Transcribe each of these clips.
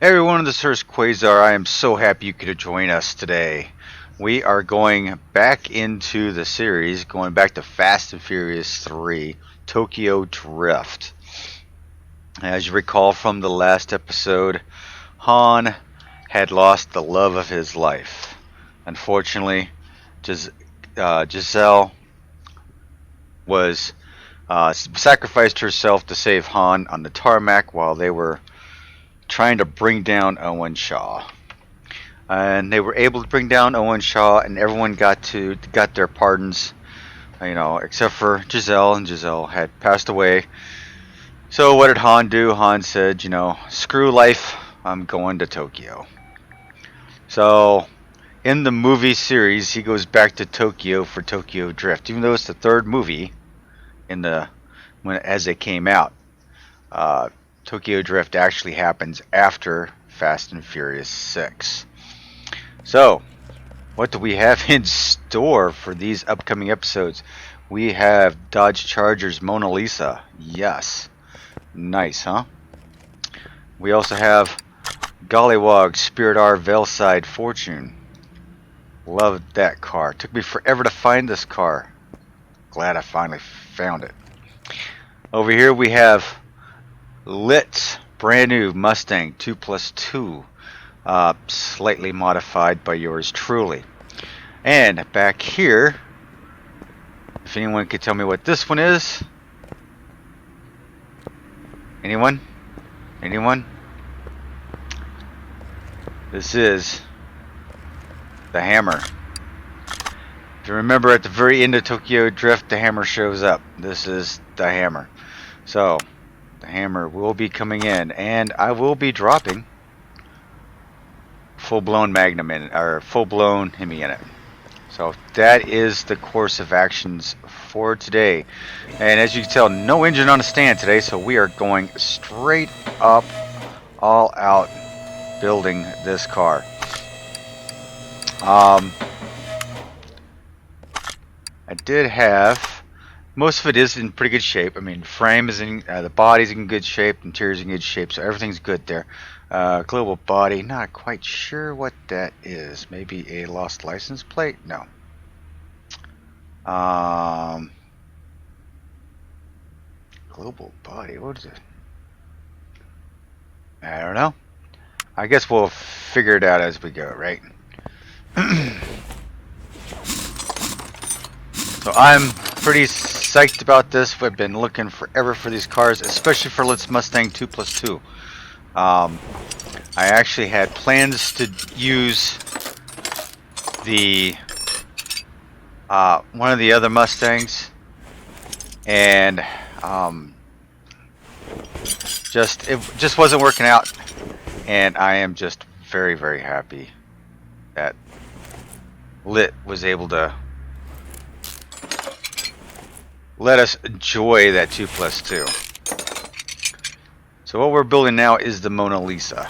Everyone, this is Hurst Quayzar. I am so happy you could join us today. We are going back into the series, going back to Fast and Furious 3, Tokyo Drift. As you recall from the last episode, Han had lost the love of his life. Unfortunately, Giselle was sacrificed herself to save Han on the tarmac while they were trying to bring down Owen Shaw. And they were able to bring down Owen Shaw, and everyone got their pardons, except for Giselle, and Giselle had passed away. So what did Han do? Han said, screw life, I'm going to Tokyo. So in the movie series, he goes back to Tokyo for Tokyo Drift, even though it's the third movie as it came out. Tokyo Drift actually happens after Fast and Furious 6. So, what do we have in store for these upcoming episodes? We have DodgeCharger's Mona Lisa. Yes. Nice, huh? We also have Gollywog Spirit R Veilside Fortune. Loved that car. Took me forever to find this car. Glad I finally found it. Over here we have Lit brand new Mustang 2+2, slightly modified by yours truly. And back here, if anyone could tell me what this one is. Anyone? This is the Hammer. If you remember, at the very end of Tokyo Drift, the Hammer shows up. This is the Hammer. So the Hammer will be coming in, and I will be dropping full-blown Magnum in it, or full-blown Hemi in it. So that is the course of actions for today. And as you can tell, no engine on the stand today, so we are going straight up, all out, building this car. I did have... Most of it is in pretty good shape. I mean, frame is in, the body's in good shape, interior's in good shape, so everything's good there. Global body, not quite sure what that is. Maybe a lost license plate? No. Global body, what is it? I don't know. I guess we'll figure it out as we go, right? So I'm pretty psyched about this. We've been looking forever for these cars, especially for Lit's Mustang 2+2. I actually had plans to use the one of the other Mustangs, and it just wasn't working out. And I am just very, very happy that Lit was able to let us enjoy that 2+2. So what we're building now is the Mona Lisa.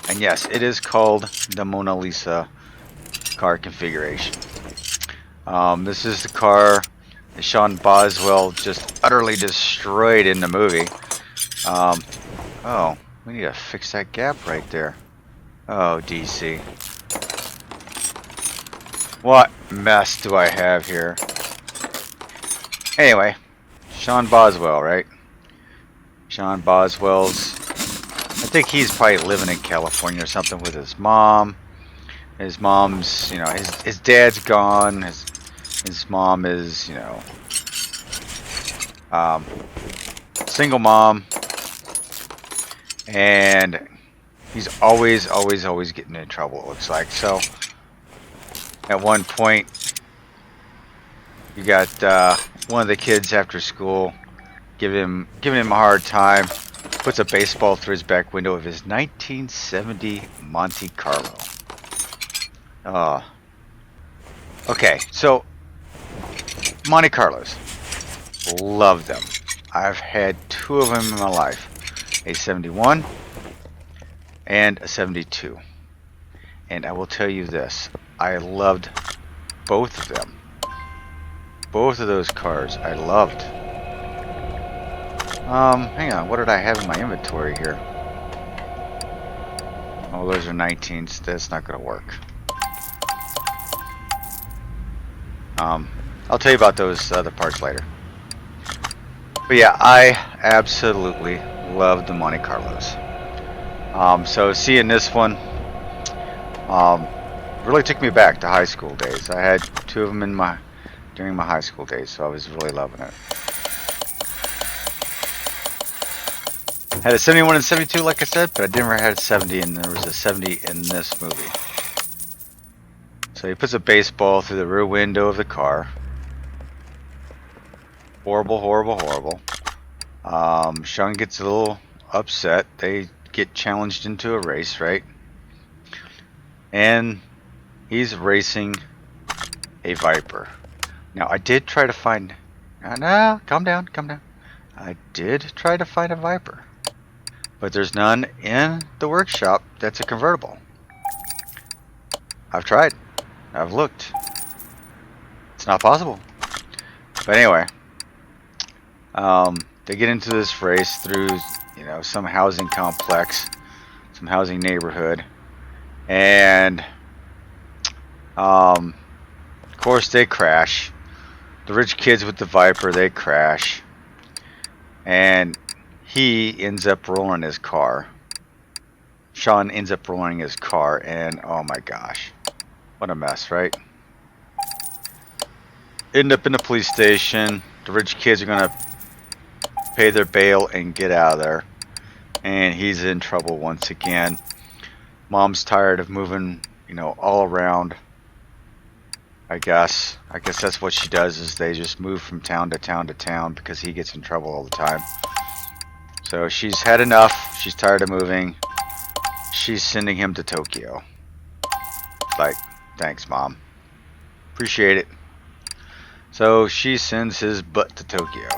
And yes, it is called the Mona Lisa car configuration. This is the car that Sean Boswell just utterly destroyed in the movie. Oh, we need to fix that gap right there. Oh, DC. What mess do I have here? Anyway, Sean Boswell, right? Sean Boswell's... I think he's probably living in California or something with his mom. His mom's, his dad's gone. His mom is, single mom. And he's always getting in trouble, it looks like. So, at one point, you got one of the kids after school giving him a hard time, puts a baseball through his back window of his 1970 Monte Carlo. Okay, so Monte Carlos, love them. I've had two of them in my life, a 71 and a 72. And I will tell you this, I loved both of them. Both of those cars I loved. Hang on, what did I have in my inventory here? Oh, those are 19s. That's not going to work. I'll tell you about those other parts later. But yeah, I absolutely love the Monte Carlos. So seeing this one really took me back to high school days. I had two of them during my high school days, so I was really loving it. Had a 71 and 72, like I said, but I never had a 70, and there was a 70 in this movie. So he puts a baseball through the rear window of the car. Horrible, horrible, horrible. Sean gets a little upset. They get challenged into a race, right? And he's racing a Viper. Now, I did try to find... No, calm down, calm down. I did try to find a Viper. But there's none in the workshop that's a convertible. I've tried. I've looked. It's not possible. But anyway, they get into this race through, you know, some housing complex, some housing neighborhood, and of course they crash. The rich kids with the Viper, they crash, and he ends up rolling his car. Sean ends up rolling his car, and oh my gosh, what a mess, right? End up in the police station. The rich kids are gonna pay their bail and get out of there, and he's in trouble once again. Mom's tired of moving, you know, all around. I guess that's what she does, is they just move from town to town to town because he gets in trouble all the time. So she's had enough. She's tired of moving. She's sending him to Tokyo. Like, thanks, Mom. Appreciate it. So she sends his butt to Tokyo.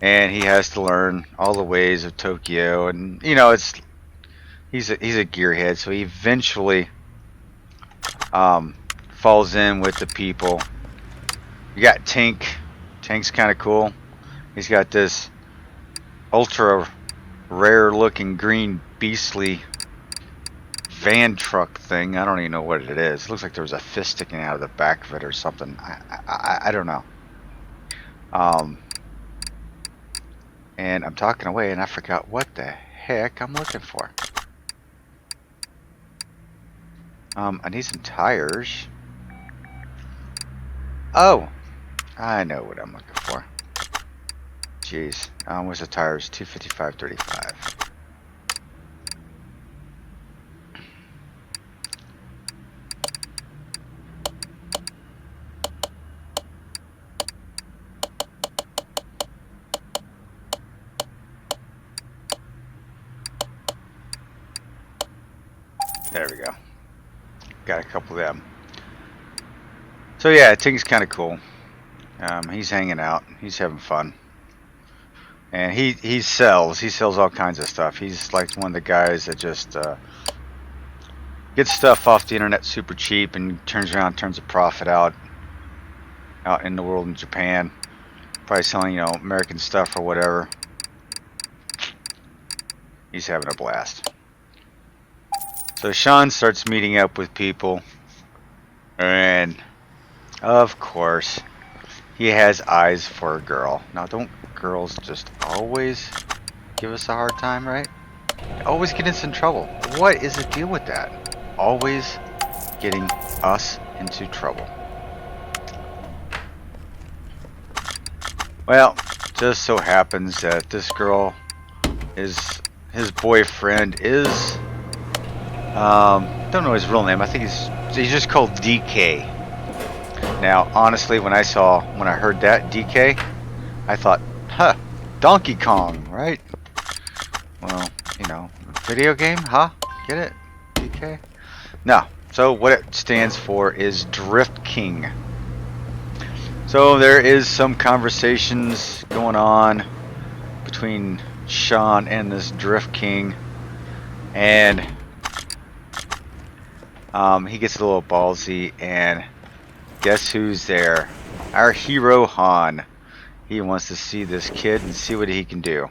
And he has to learn all the ways of Tokyo, and you know, he's a gearhead, so he eventually falls in with the people. You got Tank. Tank's kind of cool. He's got this ultra rare looking green beastly van truck thing. I don't even know what it is. It looks like there was a fist sticking out of the back of it or something. I don't know. And I'm talking away and I forgot what the heck I'm looking for. I need some tires. Oh, I know what I'm looking for. Jeez, where's the tires? 255.35. There we go. Got a couple of them. So yeah, Ting's kind of cool. He's hanging out. He's having fun. And he sells all kinds of stuff. He's like one of the guys that just gets stuff off the internet super cheap and turns around, turns a profit out in the world in Japan. Probably selling, you know, American stuff or whatever. He's having a blast. So Sean starts meeting up with people, and of course he has eyes for a girl. Now, don't girls just always give us a hard time, right? They always get us in trouble. What is the deal with that? Always getting us into trouble. Well, just so happens that this girl is his boyfriend is don't know his real name. I think he's just called DK. Now, honestly, when I heard that DK, I thought, huh, Donkey Kong, right? Well, you know, video game, huh? Get it? DK? No. So what it stands for is Drift King. So there is some conversations going on between Sean and this Drift King, and he gets a little ballsy, and guess who's there? Our hero Han. He wants to see this kid and see what he can do.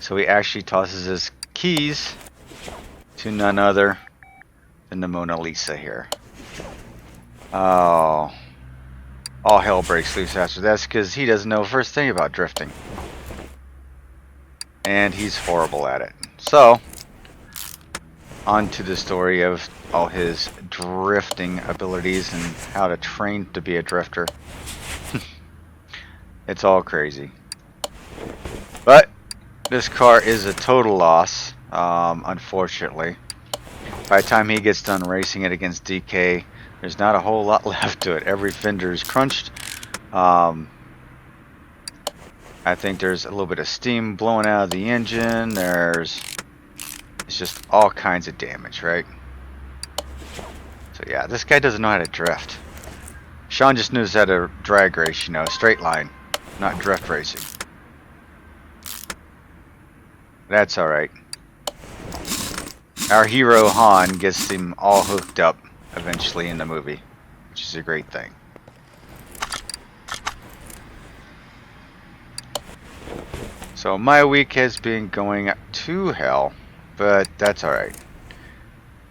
So he actually tosses his keys to none other than the Mona Lisa here. Oh, all hell breaks loose after that's because he doesn't know the first thing about drifting. And he's horrible at it. So, on to the story of all his drifting abilities and how to train to be a drifter. It's all crazy. But this car is a total loss, unfortunately. By the time he gets done racing it against DK, there's not a whole lot left to it. Every fender is crunched. I think there's a little bit of steam blowing out of the engine. It's just all kinds of damage, right? So yeah, this guy doesn't know how to drift. Sean just knows how to drag race, you know, straight line, not drift racing. That's alright. Our hero Han gets him all hooked up eventually in the movie, which is a great thing. So my week has been going to hell, but that's alright.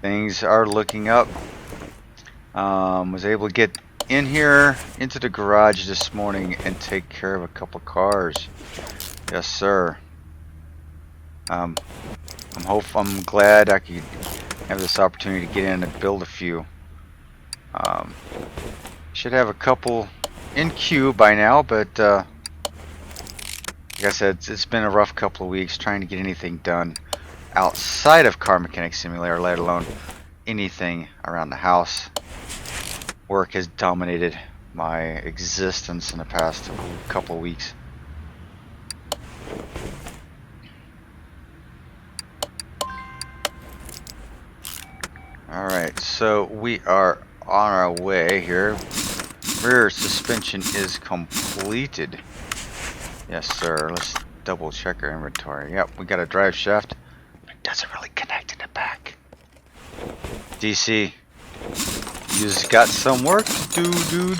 Things are looking up. Was able to get in here into the garage this morning and take care of a couple cars. Yes, sir. I'm glad I could have this opportunity to get in and build a few. Should have a couple in queue by now, but like I said, it's been a rough couple of weeks trying to get anything done outside of Car Mechanic Simulator, let alone anything around the house. Work has dominated my existence in the past couple of weeks. Alright, so we are on our way here. Rear suspension is completed. Yes, sir. Let's double check our inventory. Yep, we got a drive shaft, but it doesn't really connect in the back. DC, you's got some work to do, dude.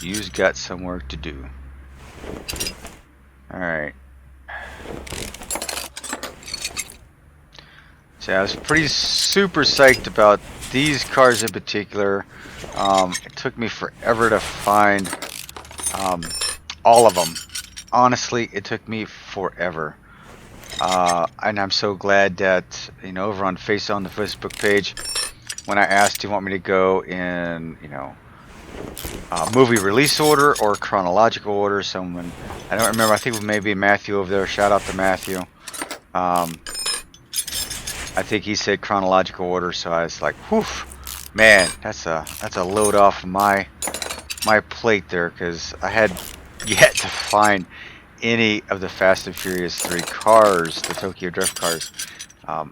You's got some work to do. Alright. So I was pretty super psyched about these cars in particular. It took me forever to find all of them. Honestly, it took me forever. And I'm so glad that, you know, over on the Facebook page, when I asked, do you want me to go in, you know, movie release order or chronological order, someone, I don't remember, I think maybe Matthew over there, shout out to Matthew. I think he said chronological order, so I was like, whew, man, that's a load off my plate there, because I had yet to find any of the Fast and Furious 3 cars, the Tokyo Drift cars,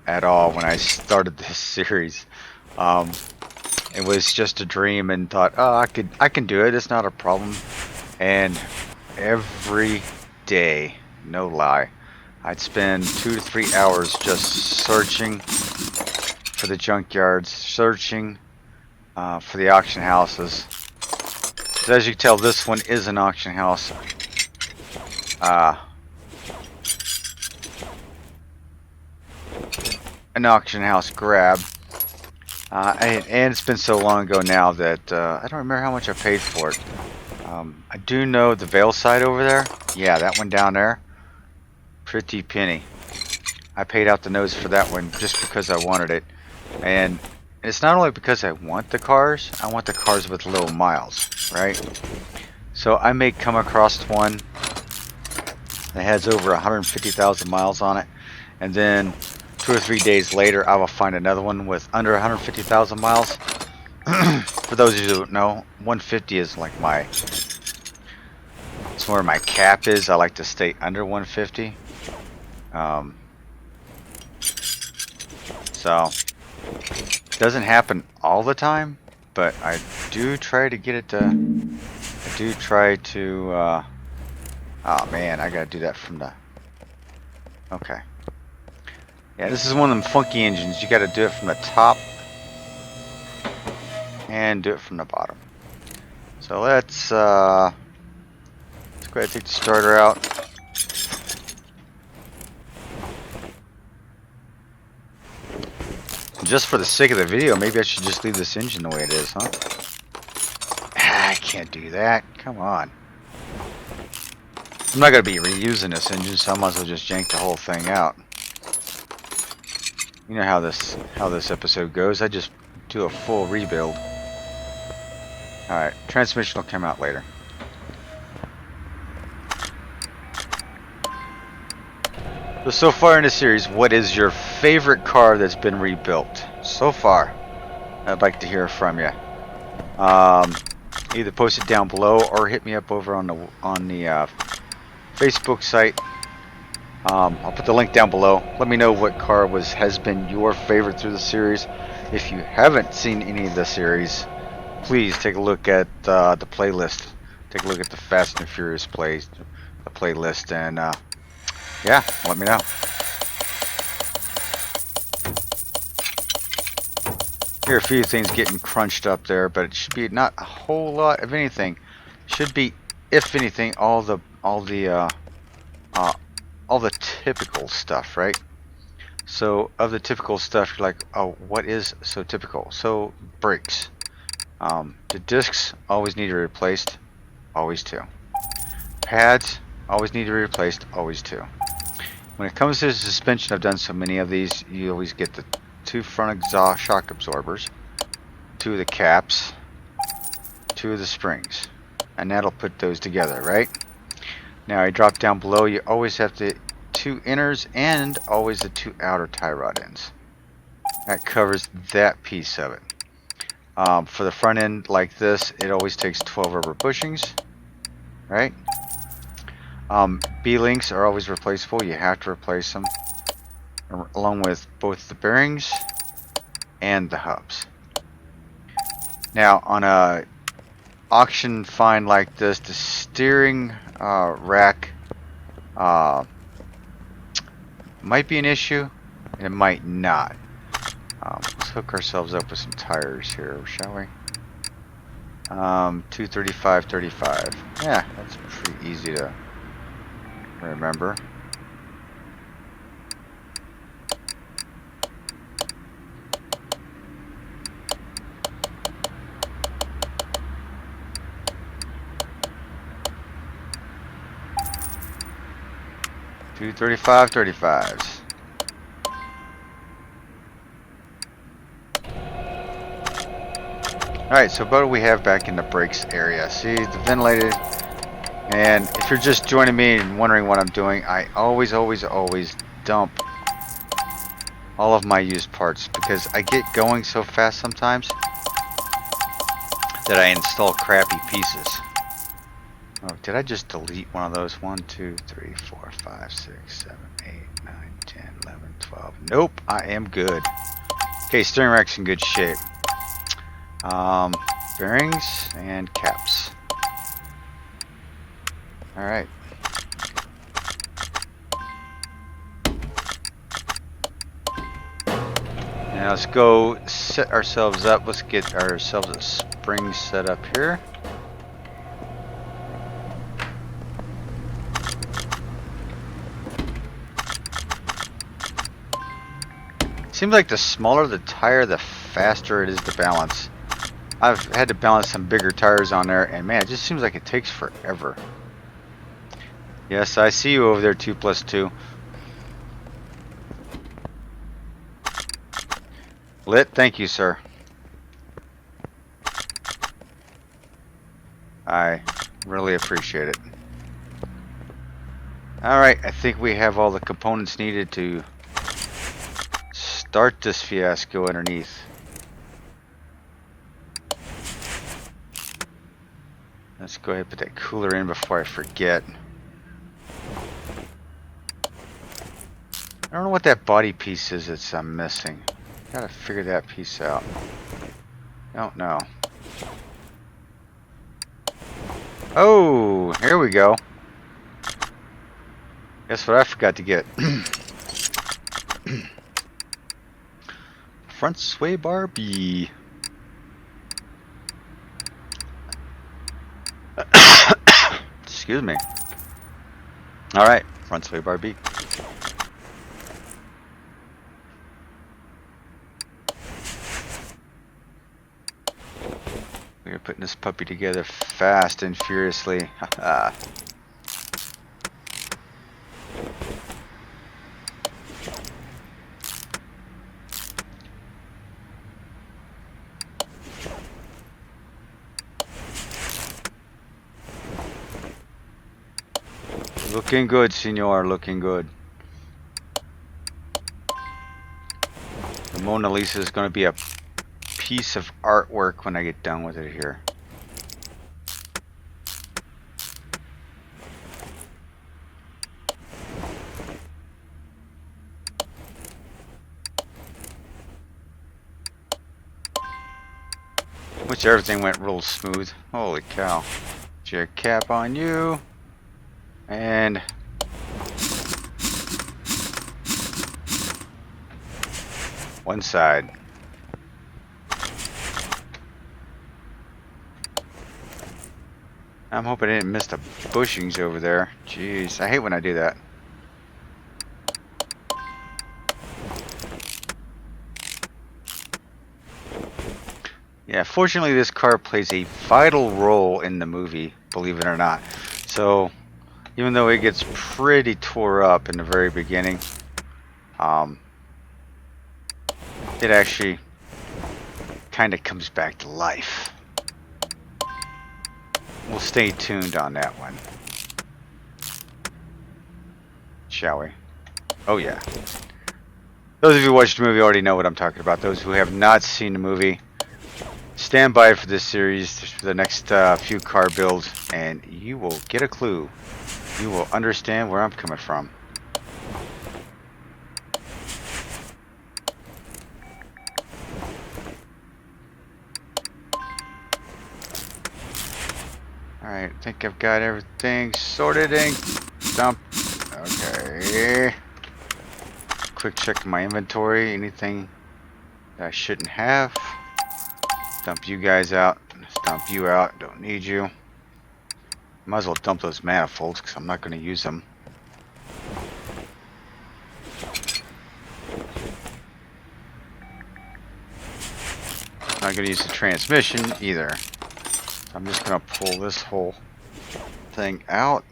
at all when I started this series. It was just a dream, and thought, oh, I can do it. It's not a problem. And every day, no lie, I'd spend 2 to 3 hours just searching for the junkyards, searching for the auction houses. So as you can tell, this one is an auction house. An auction house grab. And it's been so long ago now that I don't remember how much I paid for it. I do know the Vale side over there. Yeah, that one down there. Pretty penny. I paid out the nose for that one just because I wanted it. And it's not only because I want the cars, I want the cars with low miles, right? So I may come across one that has over 150,000 miles on it, and then 2 or 3 days later I will find another one with under 150,000 miles. For those of you who don't know, 150 is like it's where my cap is. I like to stay under 150. So it doesn't happen all the time, but I do try to get it to. I do try to. Oh man, I gotta do that from the. Okay. Yeah, this is one of them funky engines. You gotta do it from the top and do it from the bottom. So let's go ahead and take the starter out. just for the sake of the video, maybe I should just leave this engine the way it is, huh? I can't do that. Come on. I'm not going to be reusing this engine, so I might as well just yank the whole thing out. You know how this episode goes. I just do a full rebuild. Alright, transmission will come out later. So far in the series, what is your favorite car that's been rebuilt? So far, I'd like to hear from you. Either post it down below or hit me up over on the Facebook site. I'll put the link down below. Let me know what car has been your favorite through the series. If you haven't seen any of the series, please take a look at the playlist. Take a look at the Fast and Furious playlist, and yeah, let me know. Here are a few things getting crunched up there, but it should be not a whole lot of anything. Should be, if anything, all the typical stuff, right? So of the typical stuff, you're like, oh, what is so typical? So brakes. The discs always need to be replaced, always too. Pads always need to be replaced, always too. When it comes to the suspension, I've done so many of these. You always get the 2 front exhaust shock absorbers, 2 of the caps, 2 of the springs, and that'll put those together, right? Now I drop down below. You always have the 2 inners and always the 2 outer tie rod ends. That covers that piece of it. For the front end like this, it always takes 12 rubber bushings, right? B-links are always replaceable. You have to replace them, along with both the bearings and the hubs. Now on a auction find like this, the steering rack might be an issue, and it might not. Let's hook ourselves up with some tires here, shall we? 235/35. Yeah, that's pretty easy to remember. Two 35/35s. Alright, so what do we have back in the brakes area? See, the ventilated. And if you're just joining me and wondering what I'm doing, I always dump all of my used parts because I get going so fast sometimes that I install crappy pieces. Oh, did I just delete one of those? 1, 2, 3, 4, 5, 6, 7, 8, 9, 10, 11, 12. Nope, I am good. Okay, steering rack's in good shape. Bearings and caps. Alright. Now let's go set ourselves up. Let's get ourselves a spring set up here. Seems like the smaller the tire, the faster it is to balance. I've had to balance some bigger tires on there, and man, it just seems like it takes forever. Yes, I see you over there, 2 + 2. Lit, thank you, sir. I really appreciate it. Alright, I think we have all the components needed to start this fiasco underneath. Let's go ahead and put that cooler in before I forget. I don't know what that body piece is that I'm missing. Gotta figure that piece out. Don't know. Oh, here we go. Guess what I forgot to get? Front sway bar B. Excuse me. Alright, front sway bar B. We're putting this puppy together fast and furiously. Haha. Looking good, senor, looking good. The Mona Lisa is going to be a piece of artwork when I get done with it here. Which everything went real smooth. Holy cow. Chair cap on you. And one side. I'm hoping I didn't miss the bushings over there. Jeez, I hate when I do that. Yeah, fortunately this car plays a vital role in the movie, believe it or not. So, even though it gets pretty tore up in the very beginning, it actually kind of comes back to life. We'll stay tuned on that one. Shall we? Oh yeah. Those of you who watched the movie already know what I'm talking about. Those who have not seen the movie, stand by for this series for the next few car builds and you will get a clue. You will understand where I'm coming from. Alright, I think I've got everything sorted and dumped. Okay. Quick check of my inventory. Anything that I shouldn't have. Dump you guys out. Dump you out. Don't need you. Might as well dump those manifolds because I'm not going to use them. Not going to use the transmission either. I'm just going to pull this whole thing out.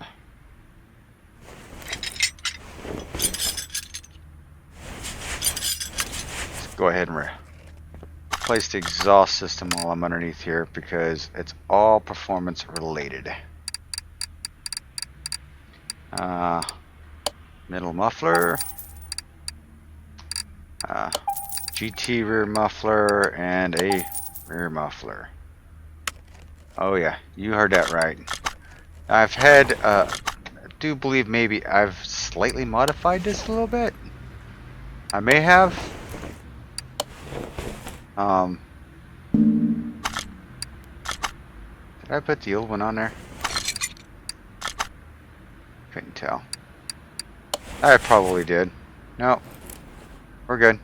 Let's go ahead and replace the exhaust system while I'm underneath here because it's all performance related. Middle muffler. GT rear muffler and a rear muffler. Oh yeah, you heard that right. I've had, I do believe maybe I've slightly modified this a little bit. I may have. Did I put the old one on there? Couldn't tell. I probably did. No, we're good.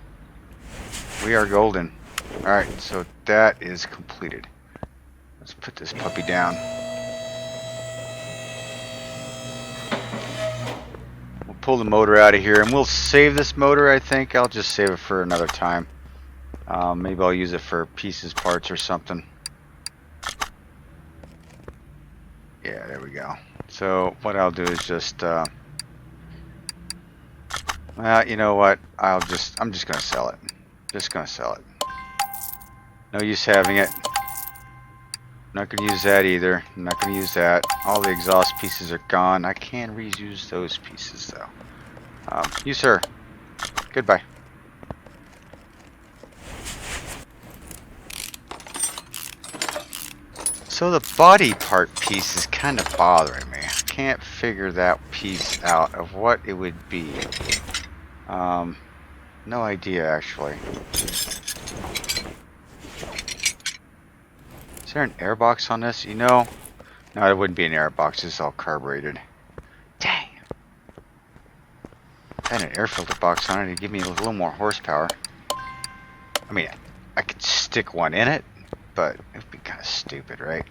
We are golden. Alright, so that is completed. Let's put this puppy down. We'll pull the motor out of here and we'll save this motor, I think. I'll just save it for another time. Maybe I'll use it for pieces, parts, or something. Yeah, there we go. So what I'll do is just, well, you know what? I'm just gonna sell it. Just gonna sell it. No use having it. Not gonna use that either. I'm not gonna use that. All the exhaust pieces are gone. I can reuse those pieces though. You sir. Goodbye. So the body part piece is kind of bothering me. I can't figure that piece out of what it would be. No idea actually. Is there an airbox on this? You know? No, it wouldn't be an airbox. It's all carbureted. Dang. If I had an air filter box on it, it'd give me a little more horsepower. I mean, I could stick one in it, but it'd be kind of stupid, right?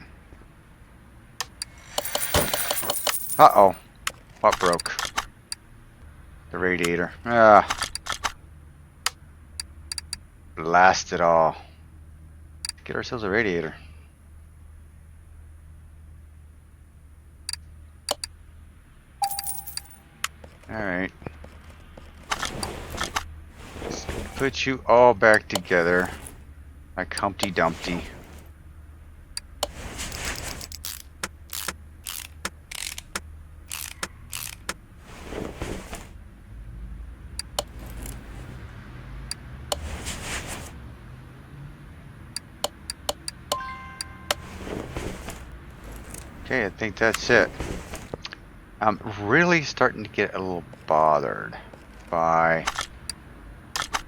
Uh-oh. What broke? The radiator. Blast it all. Get ourselves a radiator. put you all back together like Humpty Dumpty. Okay, I think that's it. I'm really starting to get a little bothered by the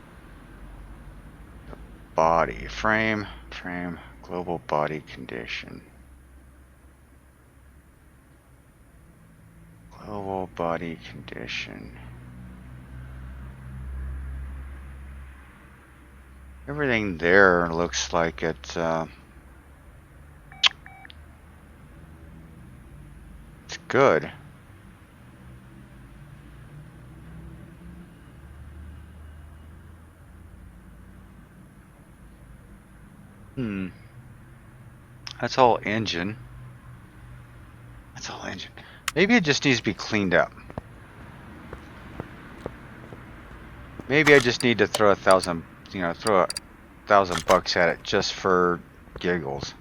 body frame, global body condition. Global body condition. Everything there looks like it's good. That's all engine. That's all engine. Maybe it just needs to be cleaned up. Maybe I just need to throw $1,000 at it just for giggles.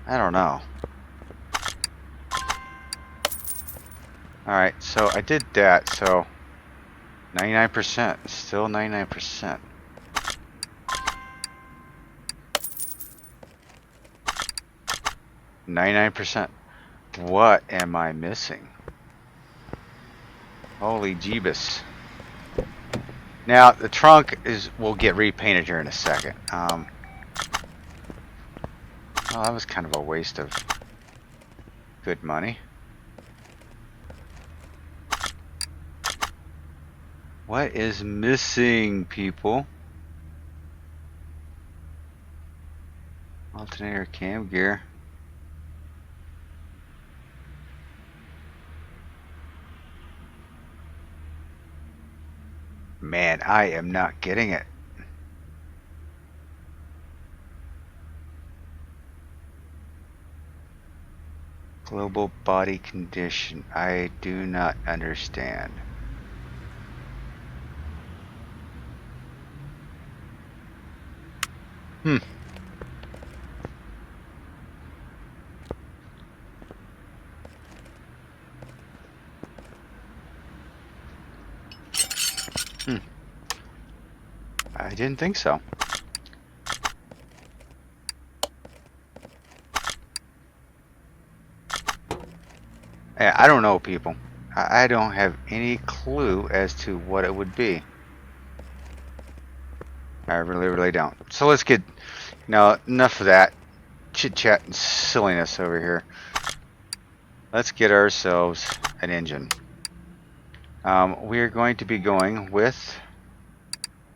I don't know. Alright, so I did that, so 99%, still 99%. What am I missing? Holy Jeebus. Now the trunk will get repainted here in a second. Oh, that was kind of a waste of good money. What is missing, people? Alternator cam gear. Man, I am not getting it. Global body condition. I do not understand. I didn't think so. I don't know, people. I don't have any clue as to what it would be. I really don't. So let's get, enough of that chit chat and silliness over here. Let's get ourselves an engine. We are going to be going with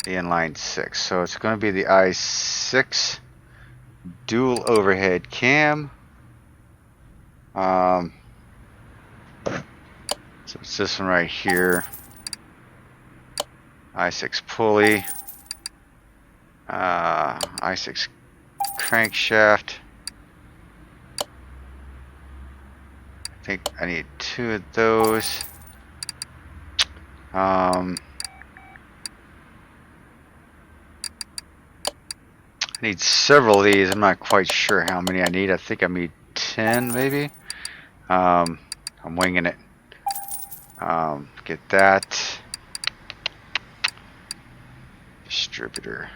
the inline 6. So it's going to be the i6 dual overhead cam. So it's this one right here. i6 pulley. i6 crankshaft. I think I need 2 of those. I need several of these. I'm not quite sure how many I need. I think I need 10 maybe. I'm winging it. Get that. Distributor.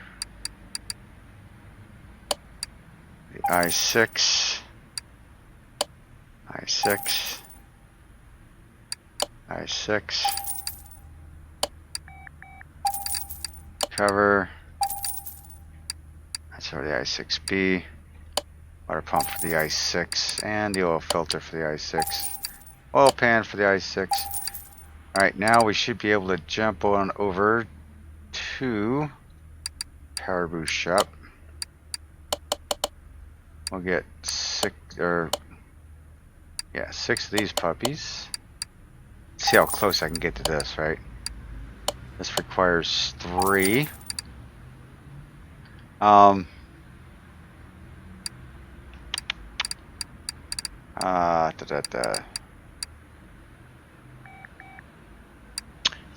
The i6. i6. i6. Cover. That's for the i6B. Water pump for the i6. And the oil filter for the i6. Oil pan for the i6. Alright, now we should be able to jump on over to Power Boost Shop. We'll get 6 of these puppies. Let's see how close I can get to this, right? This requires 3.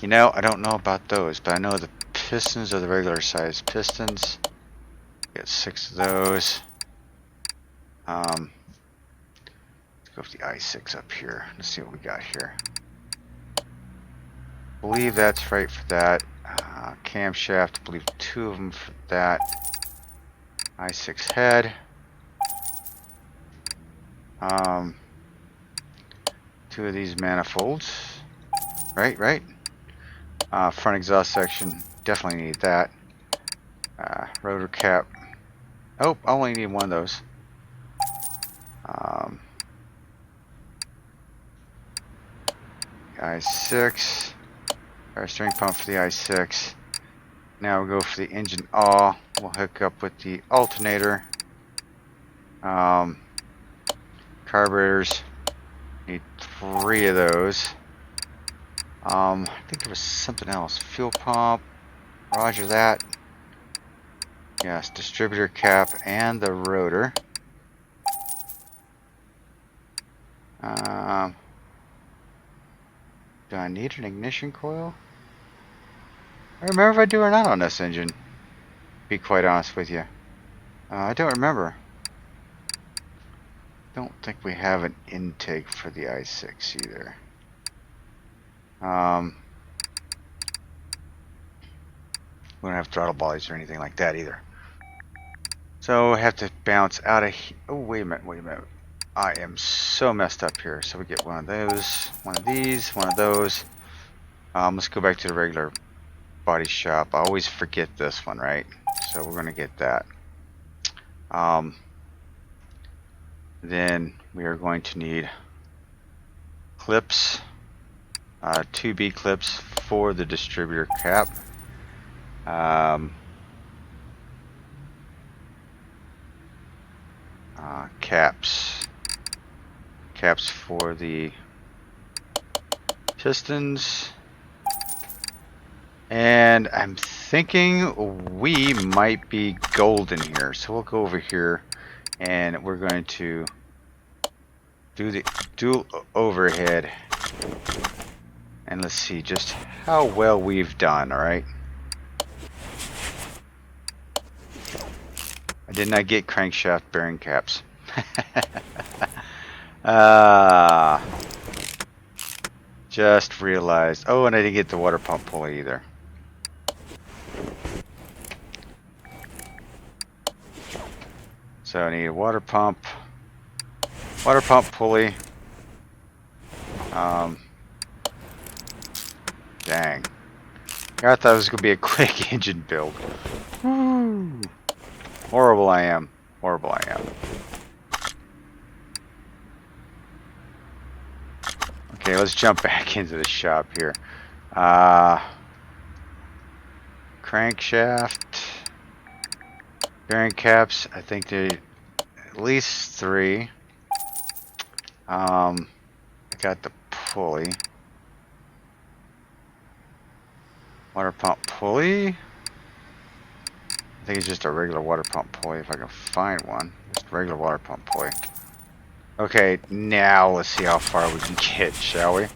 You know, I don't know about those, but I know the pistons are the regular size pistons. Get 6 of those. Let's go with the i6 up here. Let's see what we got here. I believe that's right for that. Camshaft, I believe 2 of them for that. i6 head. 2 of these manifolds. Right. Front exhaust section, definitely need that. Rotor cap. Oh, I only need one of those. i6. Our steering pump for the i6. Now we'll go for the engine awl. We'll hook up with the alternator. Carburetors. Need 3 of those. I think there was something else. Fuel pump. Roger that. Yes, distributor cap and the rotor. Do I need an ignition coil? I remember if I do or not on this engine. Be quite honest with you. I don't remember. Don't think we have an intake for the i6 either. We don't have throttle bodies or anything like that either. So I have to bounce out of here. Oh, wait a minute. I am so messed up here. So we get one of those, one of these, one of those. Let's go back to the regular body shop. I always forget this one, right? So we're going to get that. Then we are going to need clips, 2B clips for the distributor cap. Caps for the pistons. And I'm thinking we might be golden here. So we'll go over here and we're going to do the dual overhead. And let's see just how well we've done, alright? I did not get crankshaft bearing caps. Just realized. Oh, and I didn't get the water pump pulley either. So I need a water pump pulley. Dang. I thought it was going to be a quick engine build. Woo. Horrible I am. Okay, let's jump back into the shop here. Crankshaft. Bearing caps, I think there at least 3. I got the pulley. Water pump pulley. I think it's just a regular water pump pulley if I can find one. Just a regular water pump pulley. Okay, now let's see how far we can get, shall we?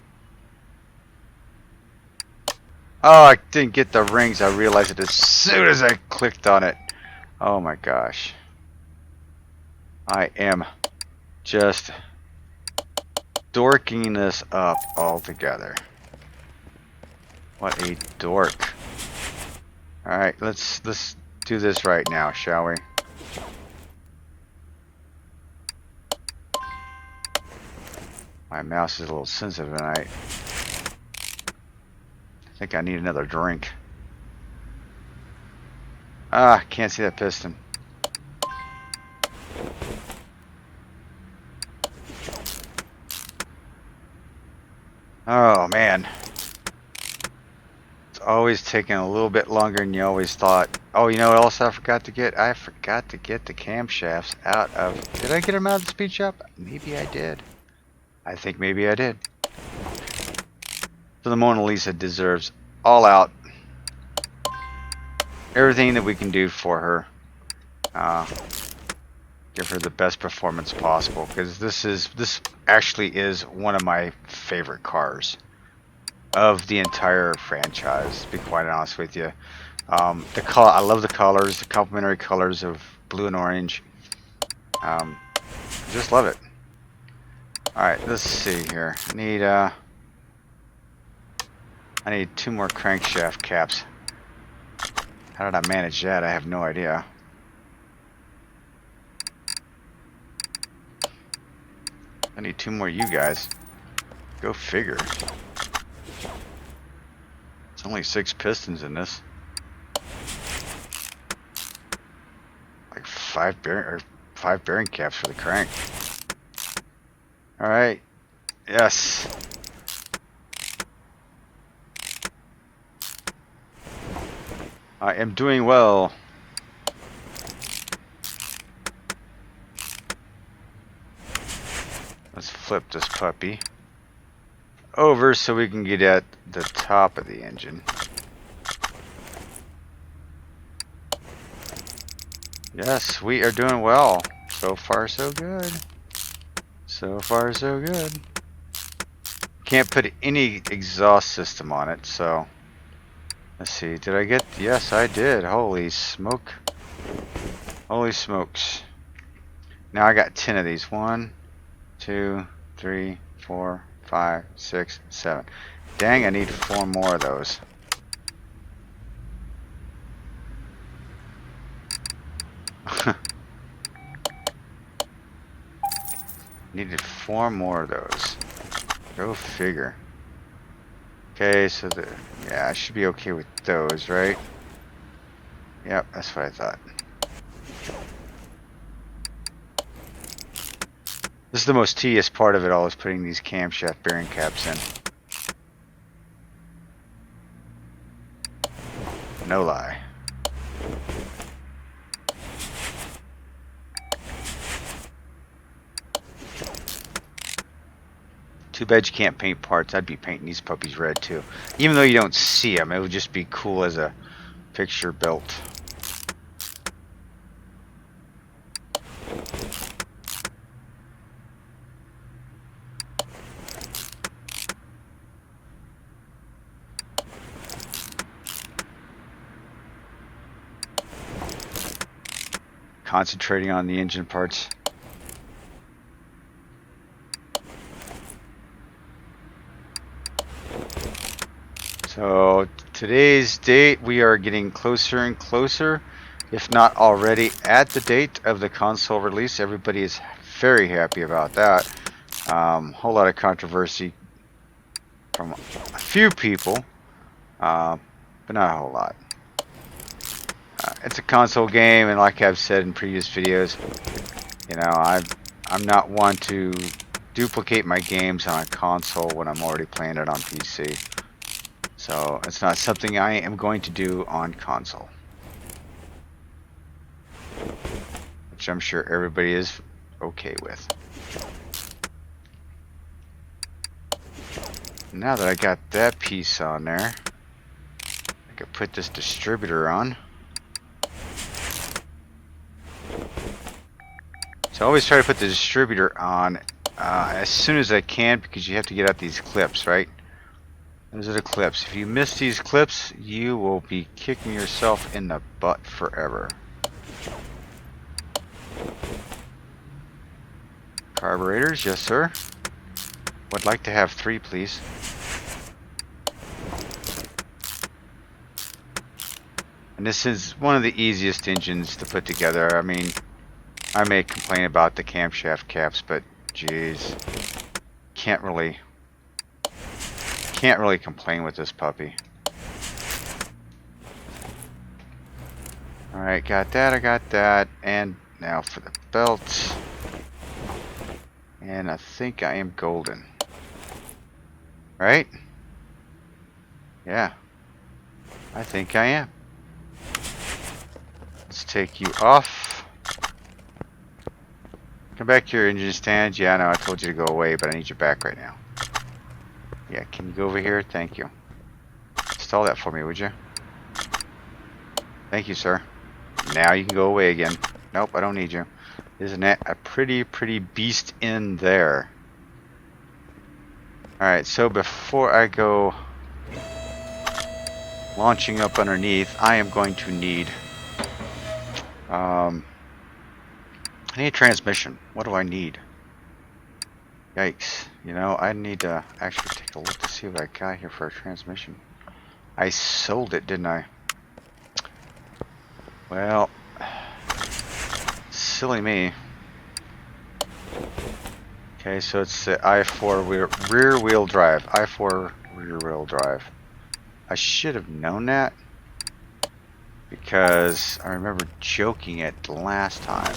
Oh, I didn't get the rings. I realized it as soon as I clicked on it. Oh my gosh. I am just dorking this up altogether. What a dork. Alright, let's do this right now, shall we? My mouse is a little sensitive tonight. I think I need another drink. Ah, can't see that piston. Oh man. It's always taking a little bit longer than you always thought. Oh, you know what else I forgot to get? I forgot to get the camshafts out of... Did I get them out of the speed shop? Maybe I did. I think maybe I did. So the Mona Lisa deserves all out. Everything that we can do for her. Give her the best performance possible. Because this actually is one of my favorite cars. of the entire franchise, to be quite honest with you. I love the colors, the complementary colors of blue and orange. Just love it. Alright, let's see here. I need 2 more crankshaft caps. How did I manage that? I have no idea. I need 2 more you guys. Go figure. It's only 6 pistons in this. Like 5 bearing caps for the crank. Alright. Yes. I am doing well. Let's flip this puppy over so we can get at the top of the engine. Yes, we are doing well. So far, so good. So far, so good. Can't put any exhaust system on it, so let's see. Did I get? Yes, I did. Holy smoke! Holy smokes! Now I got 10 of these. 1, 2, 3, 4, 5, 6, 7. Dang, I need 4 more of those. Needed 4 more of those. Go figure. Okay, so yeah, I should be okay with those, right? Yep, that's what I thought. This is the most tedious part of it all, is putting these camshaft bearing caps in. No lie. Too bad you can't paint parts. I'd be painting these puppies red too. Even though you don't see them, it would just be cool as a picture built. Concentrating on the engine parts. So today's date, we are getting closer and closer, if not already at the date of the console release. Everybody is very happy about that. Whole lot of controversy from a few people, but not a whole lot. It's a console game, and like I've said in previous videos, you know, I'm not one to duplicate my games on a console when I'm already playing it on PC. So it's not something I am going to do on console, which I'm sure everybody is okay with. Now that I got that piece on there, I could put this distributor on. So I always try to put the distributor on as soon as I can, because you have to get out these clips, right? Those are the clips. If you miss these clips, you will be kicking yourself in the butt forever. Carburetors, yes sir. Would like to have 3, please. And this is one of the easiest engines to put together. I mean, I may complain about the camshaft caps, but geez, can't really complain with this puppy. Alright, got that, I got that. And now for the belts. And I think I am golden. Right? Yeah. I think I am. Let's take you off. Come back to your engine stand. Yeah, I know I told you to go away, but I need you back right now. Yeah, can you go over here? Thank you. Install that for me, would you? Thank you, sir. Now you can go away again. Nope, I don't need you. Isn't that a pretty beast in there? Alright, so before I go launching up underneath, I am going to need I need a transmission. What do I need? Yikes. You know, I need to actually take a look to see what I got here for a transmission. I sold it, didn't I? Well, silly me. Okay, so it's the i4 rear wheel drive. i4 rear wheel drive. I should have known that because I remember joking it the last time.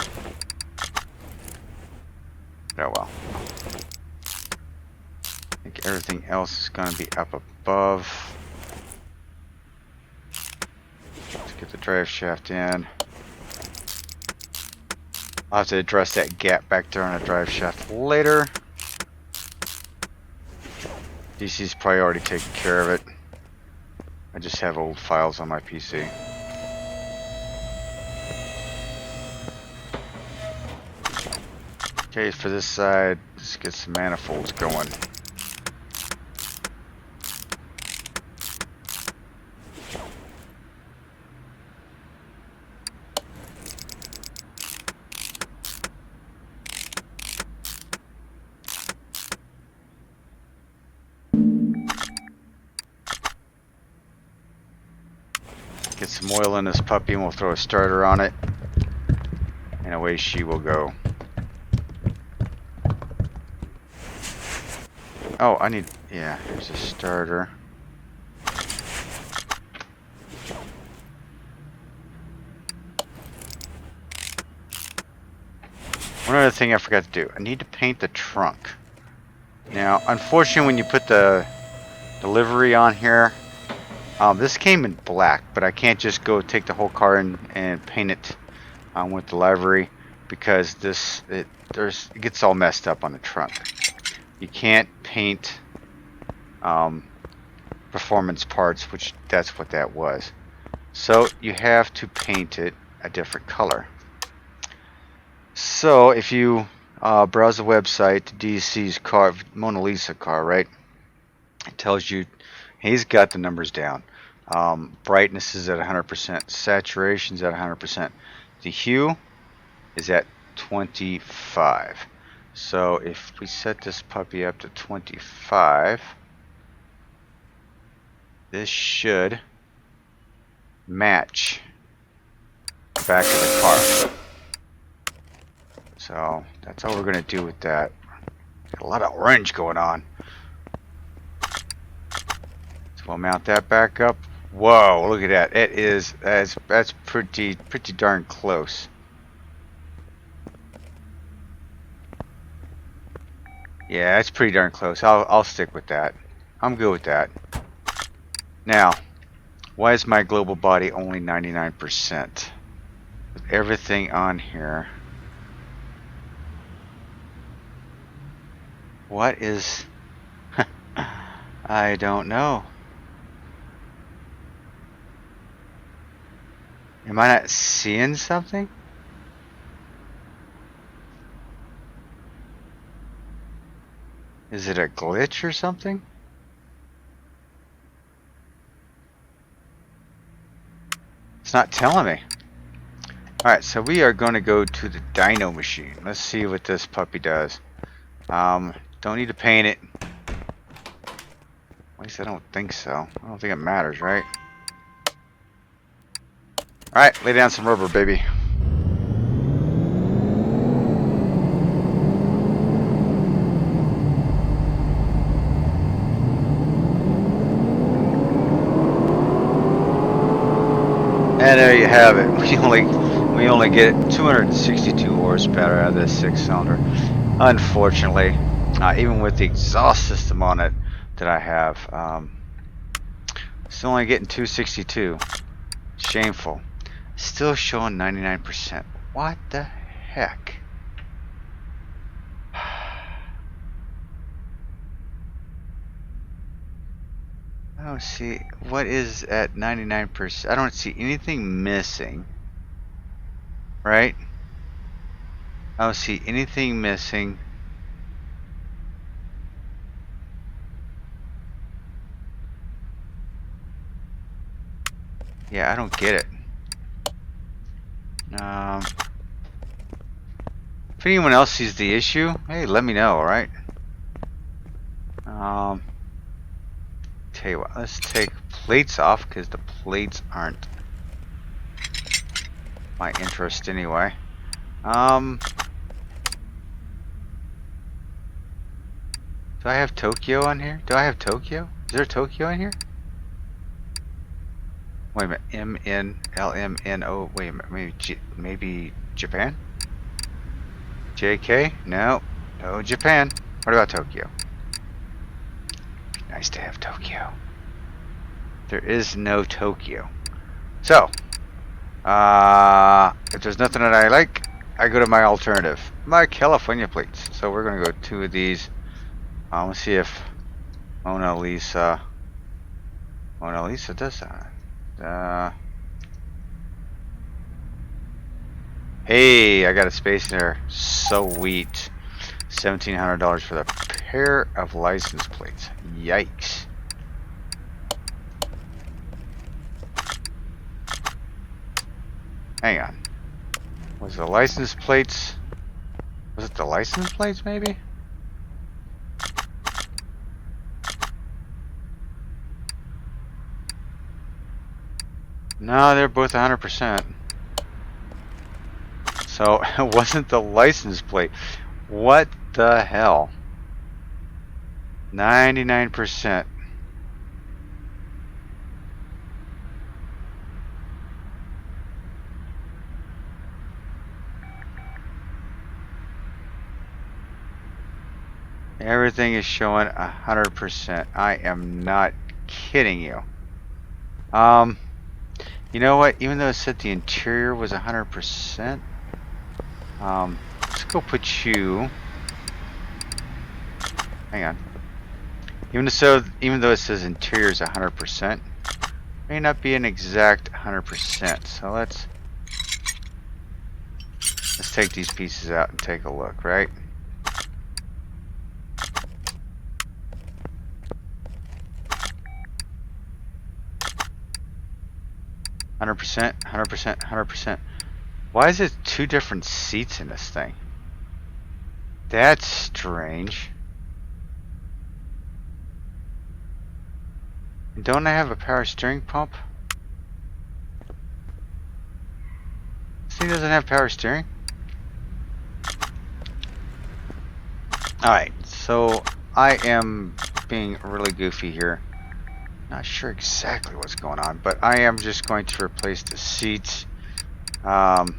Oh well. I think everything else is going to be up above. Let's get the drive shaft in. I'll have to address that gap back there on the drive shaft later. DC's probably already taken care of it. I just have old files on my PC. Okay, for this side, let's get some manifolds going. Get some oil in this puppy and we'll throw a starter on it. And away she will go. Oh, I need, yeah, here's a starter. One other thing I forgot to do. I need to paint the trunk. Now, unfortunately, when you put the livery on here, this came in black, but I can't just go take the whole car and paint it with the livery because it gets all messed up on the trunk. You can't paint performance parts, which that's what that was. So you have to paint it a different color. So if you browse the website, DC's car, Mona Lisa car, right? It tells you he's got the numbers down. Brightness is at 100%. Saturation is at 100%. The hue is at 25. So if we set this puppy up to 25, this should match the back of the car. So that's all we're going to do with that. Got a lot of orange going on. So we'll mount that back up. Whoa, look at that. It is, that's pretty darn close. Yeah, that's pretty darn close. I'll stick with that. I'm good with that. Now, why is my global body only 99%? With everything on here. What is... I don't know. Am I not seeing something? Is it a glitch or something? It's not telling me. Alright, so we are going to go to the dyno machine. Let's see what this puppy does. Don't need to paint it. At least I don't think so. I don't think it matters, right? Alright, lay down some rubber, baby. And there you have it. We only get 262 horsepower out of this 6-cylinder. Unfortunately, even with the exhaust system on it that I have, it's only getting 262. Shameful. Still showing 99%. What the heck? I don't see what is at 99%. I don't see anything missing. Right? I don't see anything missing. Yeah, I don't get it. If anyone else sees the issue, hey, let me know, alright? Tell you what, let's take plates off, because the plates aren't my interest anyway. Do I have Tokyo on here? Do I have Tokyo? Is there Tokyo in here? Wait a minute, MNLMNO. Wait a minute, maybe Japan? JK? No, no Japan. What about Tokyo? Nice to have Tokyo. There is no Tokyo. So, if there's nothing that I like, I go to my alternative, my California plates. So we're gonna go 2 of these. Let's see if Mona Lisa does that. Hey, I got a space there. Sweet. $1,700 for the pair of license plates. Yikes. Hang on. Was the license plates? Was it the license plates maybe? No, they're both 100%. So it wasn't the license plate. What the hell? 99%. Everything is showing 100%. I am not kidding you. You know what? Even though it said the interior was 100%, let's go put you. Hang on. Even though it says interior is 100%, may not be an exact 100%. So let's take these pieces out and take a look, right? Hundred percent, 100%, 100%. Why is it 2 different seats in this thing? That's strange. Don't I have a power steering pump? This thing doesn't have power steering? Alright, so I am being really goofy here. Not sure exactly what's going on, but I am just going to replace the seats. Probably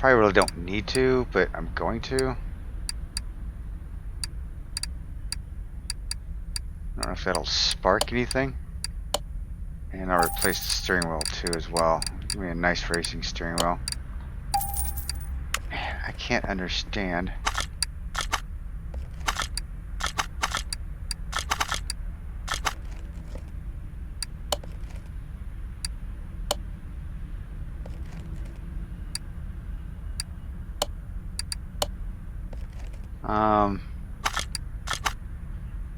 really don't need to, but I'm going to. I don't know if that'll spark anything. And I'll replace the steering wheel too as well. Give me a nice racing steering wheel. Man, I can't understand.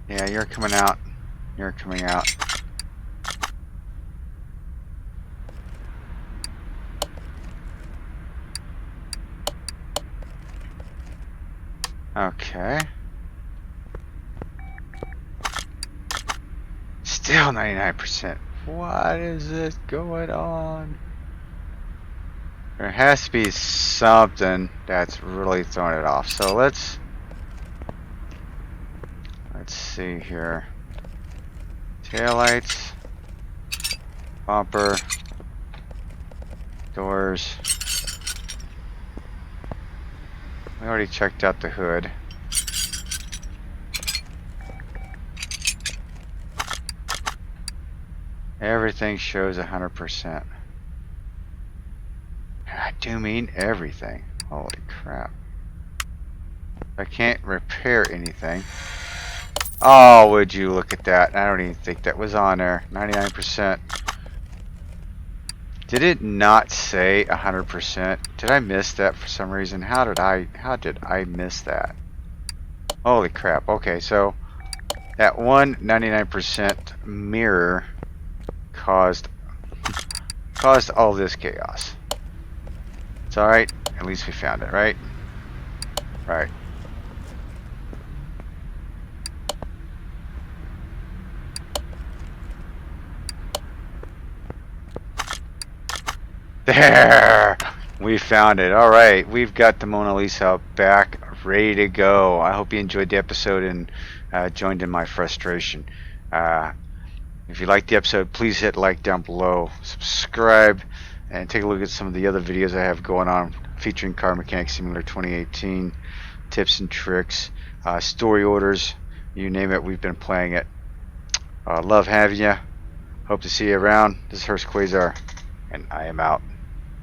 Yeah, you're coming out. You're coming out. Okay. Still 99%. What is this going on? There has to be something that's really throwing it off. So let's see here. Taillights, bumper, doors. We already checked out the hood. Everything shows 100%. I do mean everything. Holy crap. I can't repair anything. Oh, would you look at that? I don't even think that was on there. 99%. Did it not say 100%? Did I miss that for some reason? How did I miss that? Holy crap. Okay, so That one 99% mirror caused all this chaos. It's alright. At least we found it, right? Right. There! We found it. Alright, we've got the Mona Lisa back, ready to go. I hope you enjoyed the episode and joined in my frustration. If you liked the episode, please hit like down below, subscribe, and take a look at some of the other videos I have going on featuring Car Mechanic Simulator 2018, tips and tricks, story orders, you name it, we've been playing it. Love having you. Hope to see you around. This is Hurst Quayzar, and I am out.